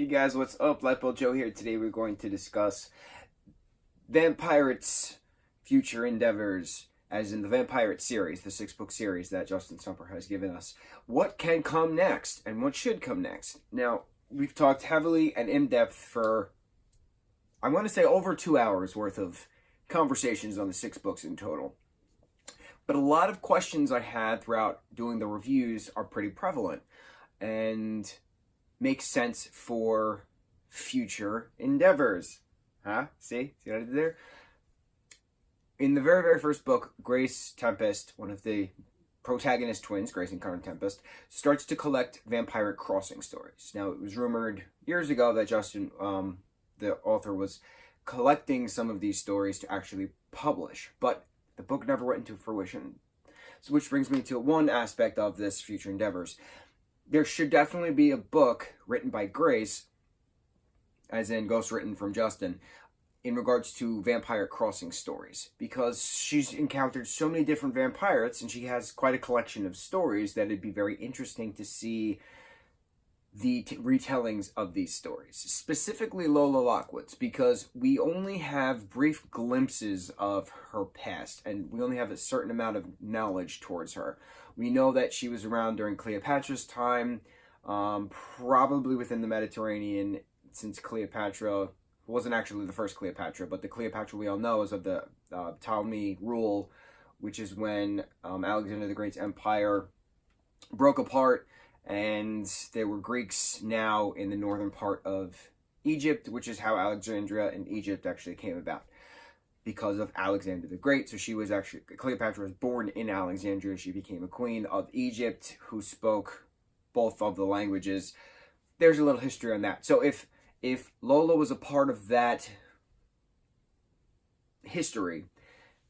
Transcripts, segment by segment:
Hey guys, what's up? Lightboltjoe here. Today we're going to discuss Vampirates' future endeavors, as in the Vampirates series, the 6-book series that Justin Stumper has given us. What can come next, and what should come next? Now, we've talked heavily and in-depth for, I want to say, over 2 hours worth of conversations on the 6 books in total. But a lot of questions I had throughout doing the reviews are pretty prevalent and make sense for future endeavors. Huh? See what I did there? In the very, very first book, Grace Tempest, one of the protagonist twins, Grace and Karen Tempest, starts to collect Vampire Crossing stories. Now, it was rumored years ago that Justin, the author, was collecting some of these stories to actually publish, but the book never went into fruition. So, which brings me to one aspect of this future endeavors. There should definitely be a book written by Grace, as in ghostwritten from Justin, in regards to Vampire Crossing stories, because she's encountered so many different vampirates and she has quite a collection of stories that it'd be very interesting to see the retellings of these stories, specifically Lola Lockwood's, because we only have brief glimpses of her past and we only have a certain amount of knowledge towards her. We know that she was around during Cleopatra's time, probably within the Mediterranean, since Cleopatra wasn't actually the first Cleopatra, but the Cleopatra we all know is of the Ptolemy rule, which is when Alexander the Great's empire broke apart and there were Greeks now in the northern part of Egypt, which is how Alexandria and Egypt actually came about, because of Alexander the Great. So she was actually, Cleopatra was born in Alexandria. She became a queen of Egypt who spoke both of the languages. There's a little history on that. So if Lola was a part of that history,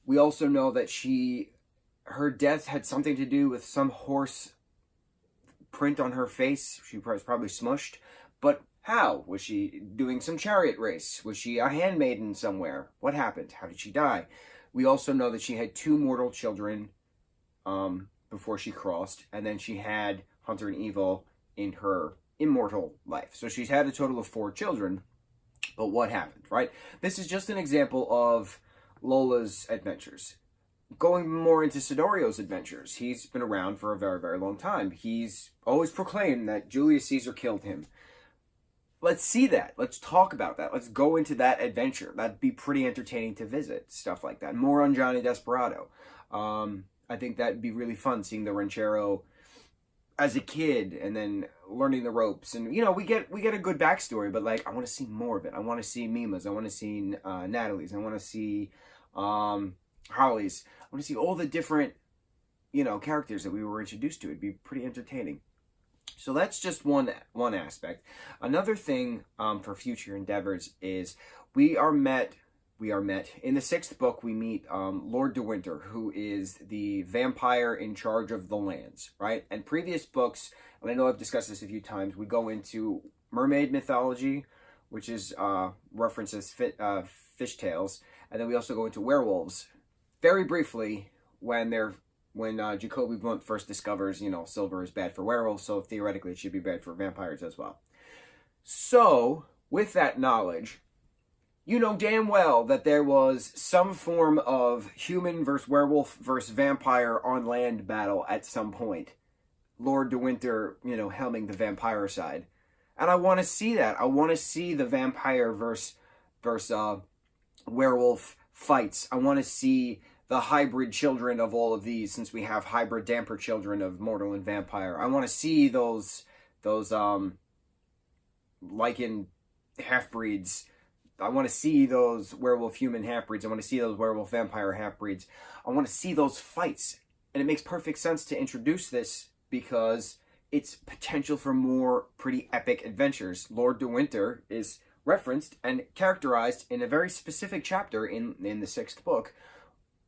we also know that her death had something to do with some horse print on her face. She was probably smushed, but how? Was she doing some chariot race? Was she a handmaiden somewhere? What happened? How did she die? We also know that she had 2 mortal children before she crossed, and then she had Hunter and Evil in her immortal life. So she's had a total of 4 children, but what happened, right? This is just an example of Lola's adventures. Going more into Sidorio's adventures, he's been around for a very, very long time. He's always proclaimed that Julius Caesar killed him. Let's see that. Let's talk about that. Let's go into that adventure. That'd be pretty entertaining to visit, stuff like that. More on Johnny Desperado. I think that'd be really fun, seeing the ranchero as a kid and then learning the ropes. And, you know, we get a good backstory, but, like, I want to see more of it. I want to see Mima's. I want to see Natalie's. I want to see Holly's. I want to see all the different, you know, characters that we were introduced to. It'd be pretty entertaining. So that's just one aspect. Another thing for future endeavors is we are met in the 6th book. We meet Lord de Winter, who is the vampire in charge of the lands, right? And previous books, and I know I've discussed this a few times, we go into mermaid mythology, which is references fish tales, and then we also go into werewolves very briefly when Jacoby Blunt first discovers, you know, silver is bad for werewolves, so theoretically it should be bad for vampires as well. So, with that knowledge, you know damn well that there was some form of human versus werewolf versus vampire on land battle at some point. Lord de Winter, you know, helming the vampire side. And I want to see that. I want to see the vampire versus werewolf fights. I want to see the hybrid children of all of these, since we have hybrid damper children of mortal and vampire. I want to see those lichen half-breeds. I want to see those werewolf human half-breeds. I want to see those werewolf vampire half-breeds. I want to see those fights. And it makes perfect sense to introduce this because it's potential for more pretty epic adventures. Lord de Winter is referenced and characterized in a very specific chapter in the 6th book.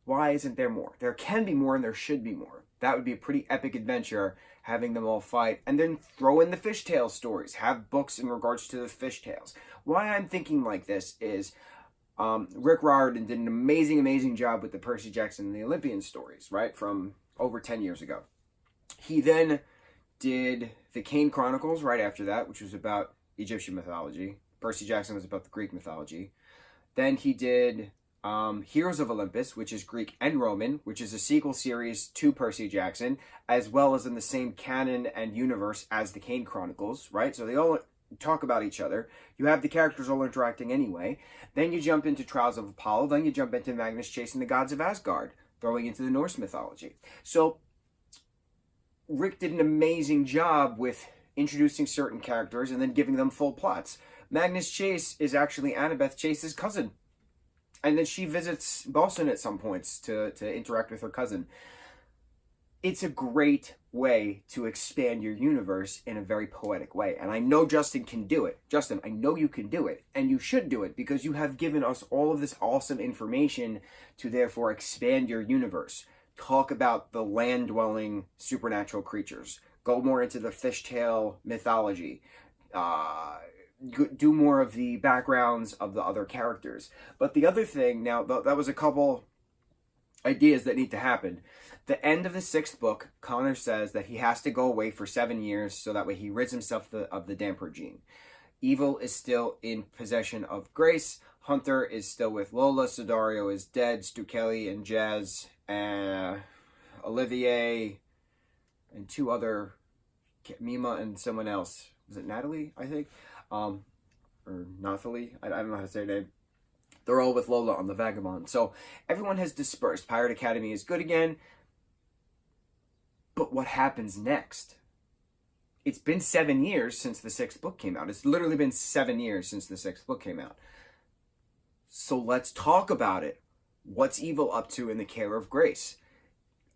Why isn't there more? There can be more and there should be more. That would be a pretty epic adventure, having them all fight. And then throw in the fishtail stories. Have books in regards to the fishtails. Why I'm thinking like this is Rick Riordan did an amazing, amazing job with the Percy Jackson and the Olympian stories, right? From over 10 years ago. He then did the Kane Chronicles right after that, which was about Egyptian mythology. Percy Jackson was about the Greek mythology. Then he did Heroes of Olympus, which is Greek and Roman, which is a sequel series to Percy Jackson, as well as in the same canon and universe as the Kane Chronicles, right? So they all talk about each other. You have the characters all interacting anyway. Then you jump into Trials of Apollo. Then you jump into Magnus chasing the gods of Asgard, throwing into the Norse mythology. So Rick did an amazing job with introducing certain characters and then giving them full plots. Magnus Chase is actually Annabeth Chase's cousin. And then she visits Boston at some points to interact with her cousin. It's a great way to expand your universe in a very poetic way. And I know Justin can do it. Justin, I know you can do it. And you should do it because you have given us all of this awesome information to therefore expand your universe. Talk about the land-dwelling supernatural creatures. Go more into the fishtail mythology. Do more of the backgrounds of the other characters. But the other thing, now, that was a couple ideas that need to happen. The end of the 6th book, Connor says that he has to go away for 7 years so that way he rids himself of the damper gene. Evil is still in possession of Grace. Hunter is still with Lola. Sidario is dead. Stu Kelly and Jazz, Olivier, and 2 other, Mima and someone else. Was it Natalie, I think? Or Nathalie? I don't know how to say her name. They're all with Lola on the Vagabond. So everyone has dispersed. Pirate Academy is good again. But what happens next? It's been 7 years since the 6th book came out. It's literally been 7 years since the 6th book came out. So let's talk about it. What's Evil up to in the care of Grace?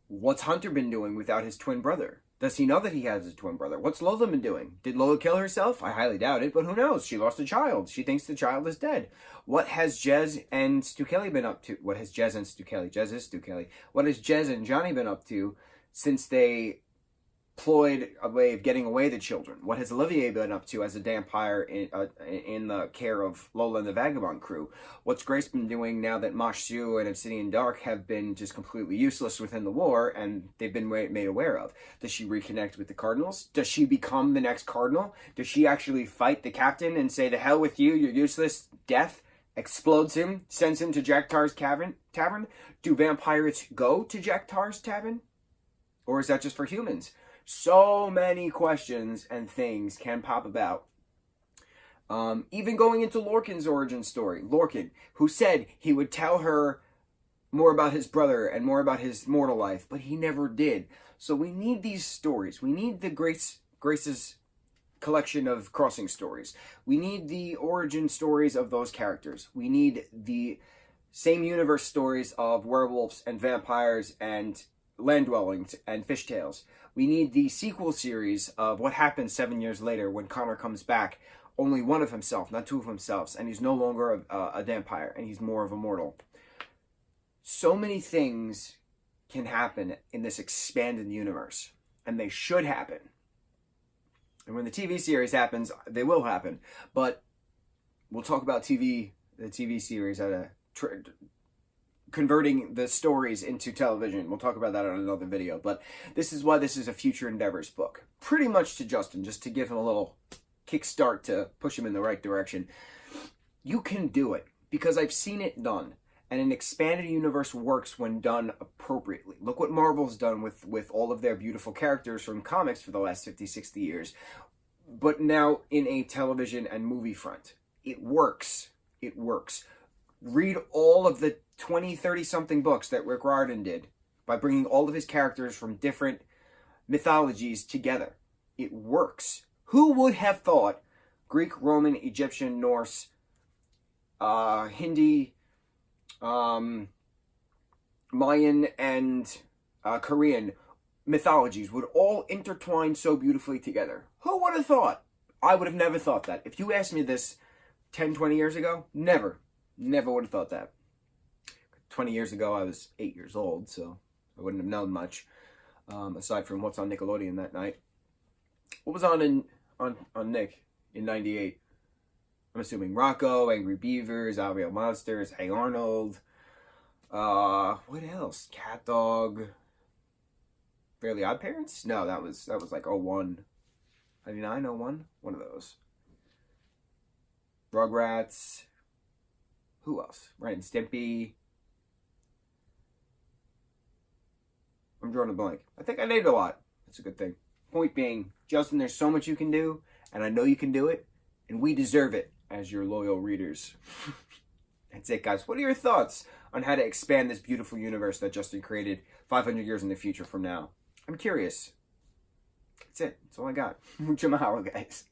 What's Hunter been doing without his twin brother? Does he know that he has a twin brother? What's Lola been doing? Did Lola kill herself? I highly doubt it, but who knows? She lost a child. She thinks the child is dead. What has Jez and Stu Kelly been up to? What has Jez and Stu Kelly? Jez is Stu Kelly. What has Jez and Johnny been up to since they ployed a way of getting away the children? What has Olivier been up to as a vampire in the care of Lola and the Vagabond crew? What's Grace been doing now that Mashu and Obsidian Dark have been just completely useless within the war and they've been made aware of? Does she reconnect with the Cardinals? Does she become the next Cardinal? Does she actually fight the captain and say, "The hell with you, you're useless"? Death explodes him, sends him to Jack Tar's tavern. Do vampires go to Jack Tar's tavern? Or is that just for humans? So many questions and things can pop about. Even going into Lorcan's origin story. Lorcan, who said he would tell her more about his brother and more about his mortal life, but he never did. So we need these stories. We need the Grace's collection of crossing stories. We need the origin stories of those characters. We need the same universe stories of werewolves and vampires and land dwellings and fishtails. We need the sequel series of what happens 7 years later when Connor comes back, only one of himself, not 2 of himself, and he's no longer a vampire, and he's more of a mortal. So many things can happen in this expanded universe, and they should happen. And when the TV series happens, they will happen. But we'll talk about the TV series at a converting the stories into television. We'll talk about that on another video. But this is why this is a Future Endeavors book. Pretty much to Justin, just to give him a little kickstart to push him in the right direction. You can do it, because I've seen it done. And an expanded universe works when done appropriately. Look what Marvel's done with all of their beautiful characters from comics for the last 50, 60 years. But now in a television and movie front. It works. It works. Read all of the 20, 30-something books that Rick Riordan did by bringing all of his characters from different mythologies together. It works. Who would have thought Greek, Roman, Egyptian, Norse, Hindi, Mayan, and Korean mythologies would all intertwine so beautifully together? Who would have thought? I would have never thought that. If you asked me this 10, 20 years ago, never would have thought that. 20 years ago, I was 8 years old, so I wouldn't have known much, aside from what's on Nickelodeon that night. What was on Nick in 98? I'm assuming Rocco, Angry Beavers, Our Real Monsters, Hey Arnold. What else? Cat Dog. Fairly Odd Parents? No, that was like 01. 99, 01? One of those. Rugrats. Who else? Ren and Stimpy. I'm drawing a blank. I think I named a lot. That's a good thing. Point being, Justin, there's so much you can do, and I know you can do it, and we deserve it as your loyal readers. That's it, guys. What are your thoughts on how to expand this beautiful universe that Justin created 500 years in the future from now? I'm curious. That's it. That's all I got. Mucho mahalo, guys.